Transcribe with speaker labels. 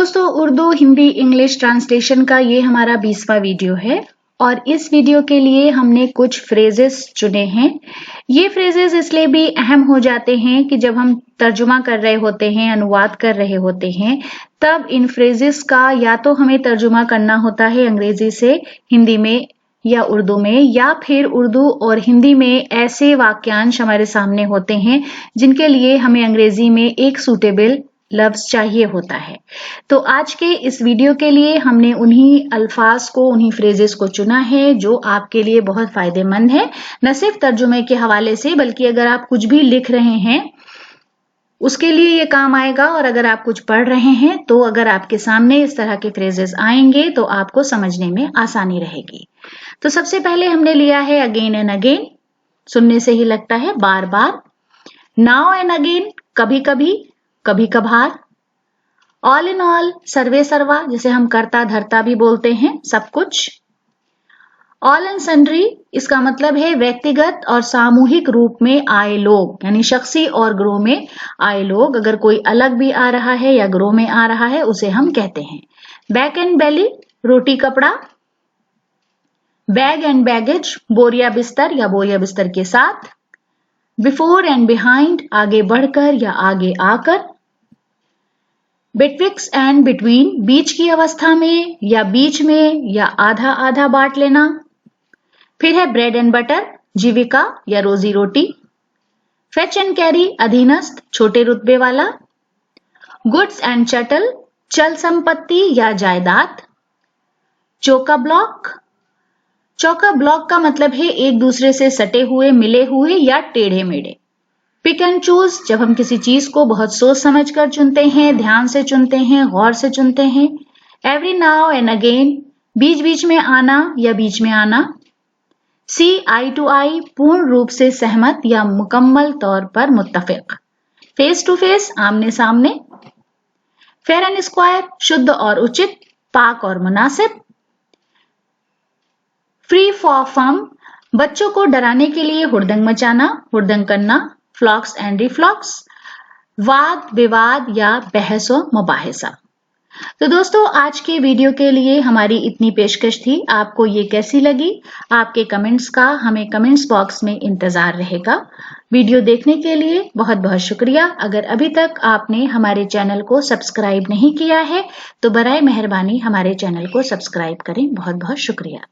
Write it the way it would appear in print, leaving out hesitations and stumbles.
Speaker 1: दोस्तों Urdu Hindi English translation का ये हमारा 20वां वीडियो है और इस वीडियो के लिए हमने कुछ फ्रेजेस चुने हैं। ये फ्रेजेस इसलिए भी अहम हो जाते हैं कि जब हम तर्जुमा कर रहे होते हैं, अनुवाद कर रहे होते हैं, तब इन फ्रेजेस का या तो हमें तर्जुमा करना होता है अंग्रेजी से हिंदी में या उर्दू में, या फिर उर्दू और हिंदी में ऐसे वाक्यांश हमारे सामने होते हैं जिनके लिए हमें अंग्रेजी में एक सूटेबल लफ्ज चाहिए होता है। तो आज के इस वीडियो के लिए हमने उन्हीं अल्फाज को, उन्हीं फ्रेजेस को चुना है जो आपके लिए बहुत फायदेमंद है, न सिर्फ तर्जुमे के हवाले से बल्कि अगर आप कुछ भी लिख रहे हैं उसके लिए ये काम आएगा। और अगर आप कुछ पढ़ रहे हैं तो अगर आपके सामने इस तरह के फ्रेजेस आएंगे तो आपको समझने में आसानी रहेगी। तो सबसे पहले हमने लिया है अगेन एंड अगेन, सुनने से ही लगता है बार बार। नाउ एंड अगेन, कभी कभी, कभी कभार। ऑल इन ऑल, सर्वे सर्वा, जिसे हम करता धरता भी बोलते हैं, सब कुछ। ऑल एंड सन्ड्री, इसका मतलब है व्यक्तिगत और सामूहिक रूप में आए लोग, यानी शख्सी और ग्रोह में आए लोग। अगर कोई अलग भी आ रहा है या ग्रोह में आ रहा है उसे हम कहते हैं। बैक एंड बेली, रोटी कपड़ा। बैग एंड बैगेज, बोरिया बिस्तर या बोरिया बिस्तर के साथ। बिफोर एंड बिहाइंड, आगे बढ़कर या आगे आकर। बिटविक्स एंड बिटवीन, बीच की अवस्था में या बीच में या आधा आधा बांट लेना। फिर है ब्रेड एंड बटर, जीविका या रोजी रोटी। फेच एंड कैरी, अधीनस्थ, छोटे रुतबे वाला। गुड्स एंड चटल, चल संपत्ति या जायदाद। चौका ब्लॉक, चौका ब्लॉक का मतलब है एक दूसरे से सटे हुए, मिले हुए या टेढ़े मेढ़े। पिक एंड चूज, जब हम किसी चीज को बहुत सोच समझ कर चुनते हैं, ध्यान से चुनते हैं, गौर से चुनते हैं। एवरी नाउ एंड अगेन, बीच बीच में आना या बीच में आना। सी आई टू आई, पूर्ण रूप से सहमत या मुकम्मल तौर पर मुत्तफिक। फेस टू फेस, आमने सामने। फेयर एंड स्क्वायर, शुद्ध और उचित, पाक और मुनासिब। फ्री फॉर फम, बच्चों को डराने के लिए हुड़दंग मचाना, हुड़दंग करना। फ्लॉक्स एंड रिफ्लॉक्स, वाद विवाद या बहस व मुबाहिसा। तो दोस्तों आज के वीडियो के लिए हमारी इतनी पेशकश थी। आपको ये कैसी लगी? आपके कमेंट्स का हमें कमेंट्स बॉक्स में इंतजार रहेगा। वीडियो देखने के लिए बहुत बहुत शुक्रिया। अगर अभी तक आपने हमारे चैनल को सब्सक्राइब नहीं किया है तो बराए मेहरबानी हमारे चैनल को सब्सक्राइब करें। बहुत बहुत शुक्रिया।